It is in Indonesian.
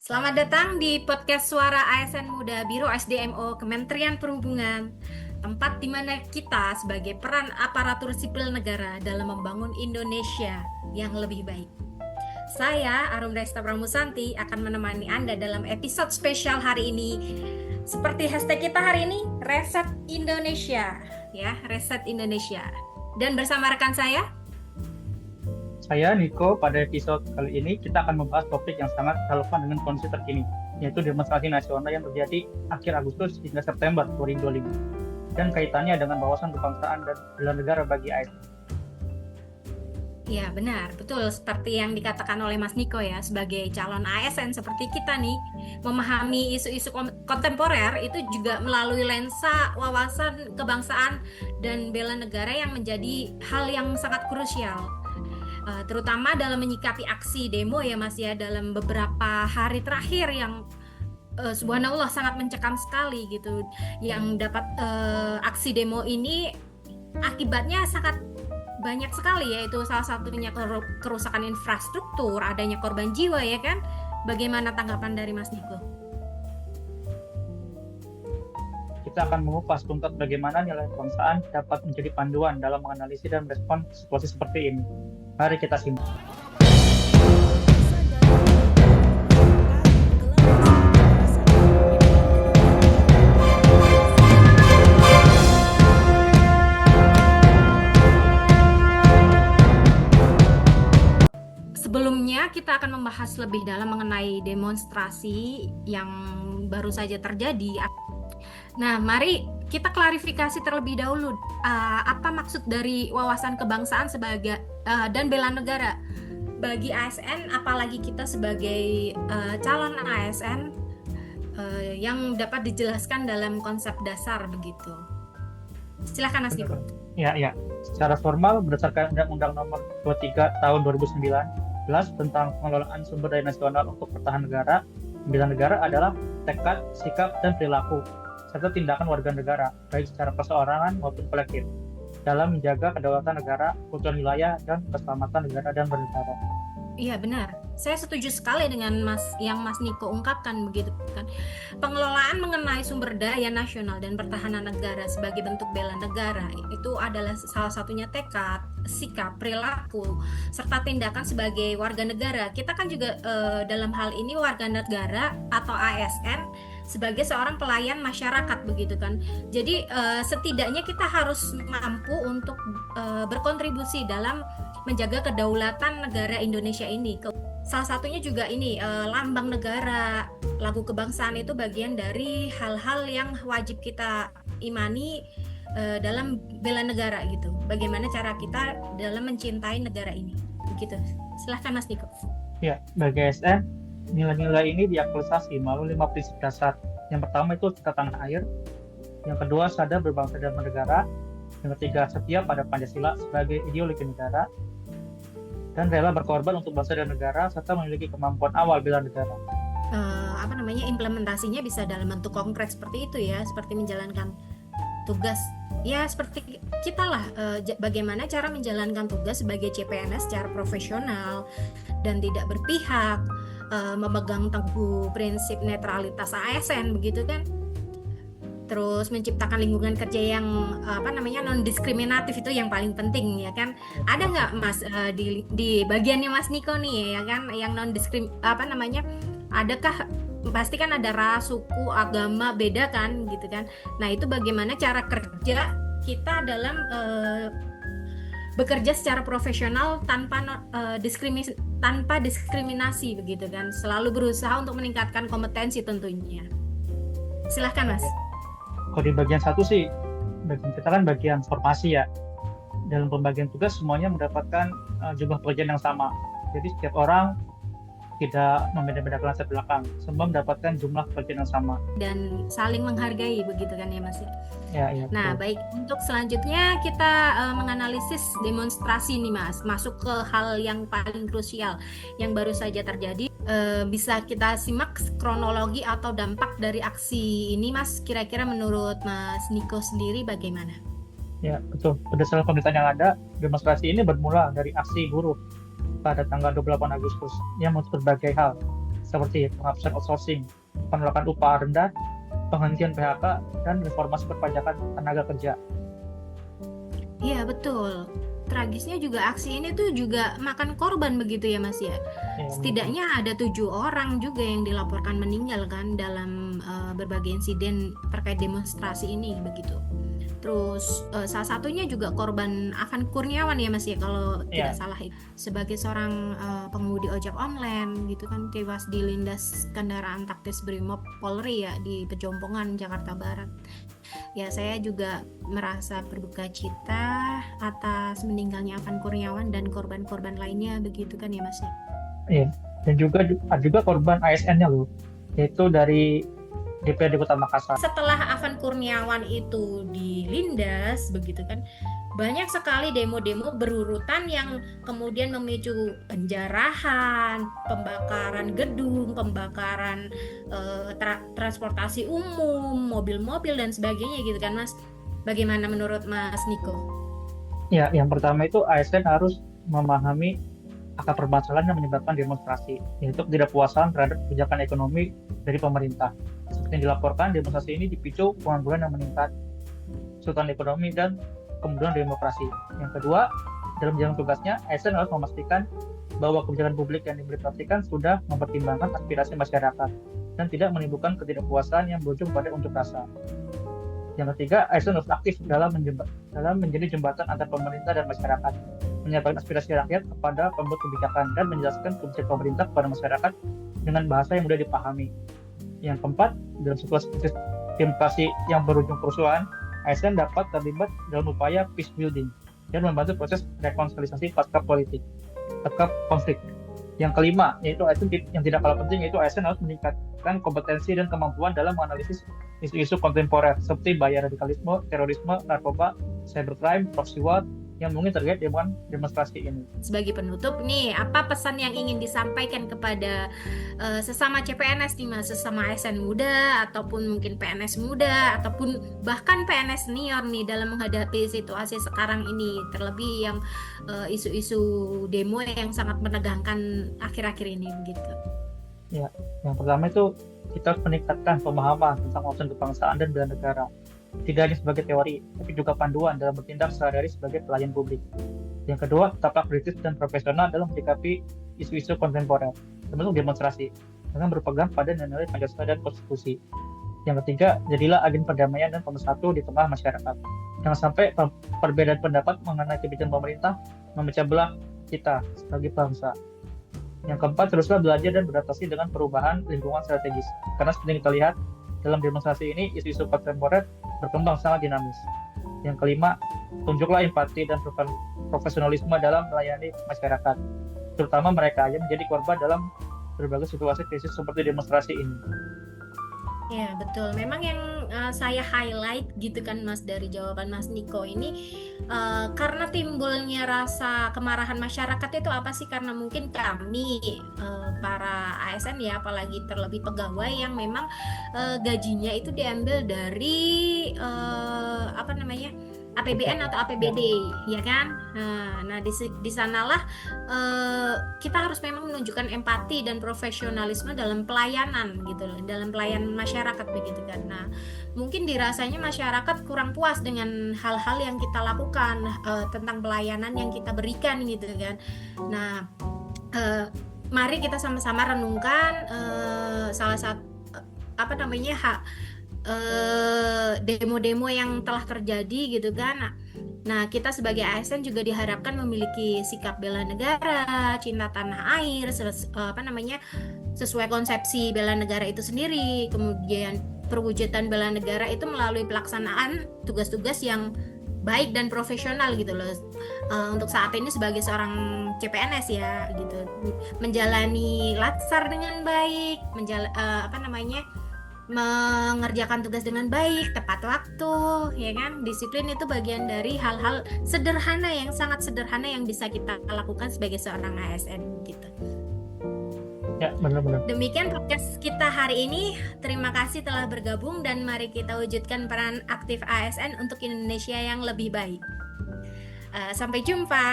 Selamat datang di podcast Suara ASN Muda Biro SDMO Kementerian Perhubungan, tempat di mana kita sebagai peran aparatur sipil negara dalam membangun Indonesia yang lebih baik. Saya, Arum Resta Pramusanti, akan menemani Anda dalam episode spesial hari ini. Seperti hashtag kita hari ini, Reset Indonesia. Ya, Reset Indonesia. Dan bersama rekan Saya Niko. Pada episode kali ini kita akan membahas topik yang sangat relevan dengan kondisi terkini, yaitu demonstrasi nasional yang terjadi akhir Agustus hingga September 2025 dan kaitannya dengan wawasan kebangsaan dan bela negara bagi ASN. Ya, benar. Betul. Seperti yang dikatakan oleh Mas Niko ya, sebagai calon ASN seperti kita nih, memahami isu-isu kontemporer itu juga melalui lensa wawasan kebangsaan dan bela negara yang menjadi hal yang sangat krusial. Terutama dalam menyikapi aksi demo ya Mas ya, dalam beberapa hari terakhir yang subhanallah sangat mencekam sekali gitu, yang dapat aksi demo ini akibatnya sangat banyak sekali, yaitu salah satunya kerusakan infrastruktur, adanya korban jiwa ya kan. Bagaimana tanggapan dari Mas Niko? Kita akan mengupas tuntas bagaimana nilai kebangsaan dapat menjadi panduan dalam menganalisis dan merespon situasi seperti ini. Mari kita simak. Sebelumnya kita akan membahas lebih dalam mengenai demonstrasi yang baru saja terjadi. Nah, mari kita klarifikasi terlebih dahulu apa maksud dari wawasan kebangsaan sebagai dan bela negara bagi ASN, apalagi kita sebagai calon ASN, yang dapat dijelaskan dalam konsep dasar begitu. Silakan Mas Niko. Ya. Secara formal berdasarkan Undang-Undang Nomor 23 Tahun 2009 tentang pengelolaan sumber daya nasional untuk pertahanan negara, bela negara adalah tekad, sikap, dan perilaku serta tindakan warga negara, baik secara perseorangan maupun kolektif, dalam menjaga kedaulatan negara, keutuhan wilayah, dan keselamatan negara dan bernegara. Iya benar, saya setuju sekali dengan yang Mas Niko ungkapkan begitu kan. Pengelolaan mengenai sumber daya nasional dan pertahanan negara sebagai bentuk bela negara itu adalah salah satunya tekad, sikap, perilaku, serta tindakan sebagai warga negara. Kita kan juga dalam hal ini warga negara atau ASN sebagai seorang pelayan masyarakat begitu kan. Jadi setidaknya kita harus mampu untuk berkontribusi dalam menjaga kedaulatan negara Indonesia ini. Salah satunya juga ini lambang negara, lagu kebangsaan itu bagian dari hal-hal yang wajib kita imani dalam bela negara gitu. Bagaimana cara kita dalam mencintai negara ini. Begitu. Silahkan Mas Niko. Ya, bagi ASN, nilai-nilai ini diaktualisasi melalui 5 prinsip dasar. Yang pertama itu cinta tanah air, yang kedua sadar berbangsa dan bernegara, yang ketiga setia pada Pancasila sebagai ideologi negara, dan rela berkorban untuk bangsa dan negara serta memiliki kemampuan awal bela negara. Implementasinya bisa dalam bentuk konkret seperti itu ya, seperti menjalankan tugas ya seperti kita lah, bagaimana cara menjalankan tugas sebagai CPNS secara profesional dan tidak berpihak, memegang teguh prinsip netralitas ASN begitu kan. Terus menciptakan lingkungan kerja yang non diskriminatif, itu yang paling penting ya kan. Ada nggak Mas di bagiannya Mas Niko nih ya kan, yang non adakah, pasti kan ada ras, suku, agama beda kan gitu kan. Nah itu bagaimana cara kerja kita dalam bekerja secara profesional tanpa diskriminasi begitu kan, selalu berusaha untuk meningkatkan kompetensi tentunya. Silahkan Mas. Kalau di bagian satu sih, bagian kita kan bagian formasi ya. Dalam pembagian tugas semuanya mendapatkan jumlah pekerjaan yang sama. Jadi setiap orang tidak membeda-bedakan latar belakang, semua mendapatkan jumlah pekerjaan yang sama dan saling menghargai begitu kan ya Mas ya. Ya, nah betul. Baik, untuk selanjutnya kita menganalisis demonstrasi nih Mas, masuk ke hal yang paling krusial yang baru saja terjadi. Bisa kita simak kronologi atau dampak dari aksi ini Mas, kira-kira menurut Mas Niko sendiri bagaimana? Ya betul, berdasarkan pemberitaan yang ada, demonstrasi ini bermula dari aksi buruh pada tanggal 28 Agustus yang menuntut berbagai hal, seperti penghapusan outsourcing, penolakan upah rendah, penghentian PHK, dan reformasi perpajakan tenaga kerja. Iya betul. Tragisnya juga aksi ini tuh juga makan korban begitu ya Mas ya. Ya, betul. Setidaknya ada 7 orang juga yang dilaporkan meninggal kan dalam berbagai insiden terkait demonstrasi ini begitu. Terus salah satunya juga korban Afan Kurniawan ya Mas ya kalau Ya, tidak salah itu. Sebagai seorang pengemudi ojek online gitu kan tewas dilindas kendaraan taktis Brimob Polri ya di Pejompongan Jakarta Barat. Ya, saya juga merasa berduka cita atas meninggalnya Afan Kurniawan dan korban-korban lainnya begitu kan ya Mas ya. iya. Dan juga ada juga korban ASN-nya loh, yaitu dari DPRD Kota Makassar. Setelah Afan Kurniawan itu dilindas begitu kan, banyak sekali demo-demo berurutan yang kemudian memicu penjarahan, pembakaran gedung, pembakaran transportasi umum, mobil-mobil dan sebagainya gitu kan Mas. Bagaimana menurut Mas Niko? Ya, yang pertama itu ASN harus memahami akar permasalahan yang menyebabkan demonstrasi, yaitu ketidakpuasan terhadap kebijakan ekonomi dari pemerintah. Seperti yang dilaporkan, demonstrasi ini dipicu pengangguran yang meningkat, kesulitan ekonomi, dan kemudian demokrasi. Yang kedua, dalam jalan tugasnya, ASN harus memastikan bahwa kebijakan publik yang diimplementasikan sudah mempertimbangkan aspirasi masyarakat dan tidak menimbulkan ketidakpuasan yang berujung pada unjuk rasa. Yang ketiga, ASN harus aktif dalam menjadi jembatan antar pemerintah dan masyarakat, menyampaikan aspirasi rakyat kepada pembuat kebijakan dan menjelaskan kebijakan pemerintah kepada masyarakat dengan bahasa yang mudah dipahami. Yang keempat, dalam situasi demokrasi yang berujung kerusuhan, ASN dapat terlibat dalam upaya peace building dan membantu proses rekonsiliasi pasca konflik. Yang kelima, yaitu ASN yang tidak kalah penting, yaitu ASN harus meningkatkan kompetensi dan kemampuan dalam menganalisis isu-isu kontemporer seperti bahaya radikalisme, terorisme, narkoba, cybercrime, proxy war yang mungkin terkait dengan demonstrasi ini. Sebagai penutup nih, apa pesan yang ingin disampaikan kepada sesama CPNS nih Mas, sesama ASN muda ataupun mungkin PNS muda ataupun bahkan PNS senior nih dalam menghadapi situasi sekarang ini, terlebih yang isu-isu demo yang sangat menegangkan akhir-akhir ini begitu. Ya, yang pertama itu kita harus meningkatkan pemahaman tentang wawasan kebangsaan dan bela negara. Tidak hanya sebagai teori, tapi juga panduan dalam bertindak sehari-hari sebagai pelayan publik. Yang kedua, tetaplah kritis dan profesional dalam menyikapi isu-isu kontemporer, termasuk demonstrasi, dengan berpegang pada nilai Pancasila dan konstitusi. Yang ketiga, jadilah agen perdamaian dan pemersatu di tengah masyarakat. Jangan sampai perbedaan pendapat mengenai kebijakan pemerintah memecah belah kita sebagai bangsa. Yang keempat, teruslah belajar dan beradaptasi dengan perubahan lingkungan strategis. Karena seperti yang kita lihat, dalam demonstrasi ini, isu-isu kontemporer berkembang sangat dinamis. Yang kelima, tunjuklah empati dan profesionalisme dalam melayani masyarakat, terutama mereka yang menjadi korban dalam berbagai situasi krisis seperti demonstrasi ini. Ya betul, memang yang saya highlight gitu kan Mas dari jawaban Mas Niko ini karena timbulnya rasa kemarahan masyarakat itu apa sih? Karena mungkin kami para ASN ya, apalagi terlebih pegawai yang memang gajinya itu diambil dari APBN atau APBD ya kan. Nah di sanalah kita harus memang menunjukkan empati dan profesionalisme dalam pelayanan gitu loh, dalam pelayanan masyarakat begitu kan. Nah mungkin dirasanya masyarakat kurang puas dengan hal-hal yang kita lakukan tentang pelayanan yang kita berikan gitu kan. Nah mari kita sama-sama renungkan salah satu demo-demo yang telah terjadi gitu kan. Nah, kita sebagai ASN juga diharapkan memiliki sikap bela negara, cinta tanah air, sesuai konsepsi bela negara itu sendiri. Kemudian perwujudan bela negara itu melalui pelaksanaan tugas-tugas yang baik dan profesional gitu loh. Untuk saat ini sebagai seorang CPNS ya gitu, menjalani latsar dengan baik, mengerjakan tugas dengan baik, tepat waktu, ya kan? Disiplin itu bagian dari hal-hal sederhana yang sangat sederhana yang bisa kita lakukan sebagai seorang ASN gitu. Ya, benar-benar. Demikian podcast kita hari ini. Terima kasih telah bergabung dan mari kita wujudkan peran aktif ASN untuk Indonesia yang lebih baik. Sampai jumpa.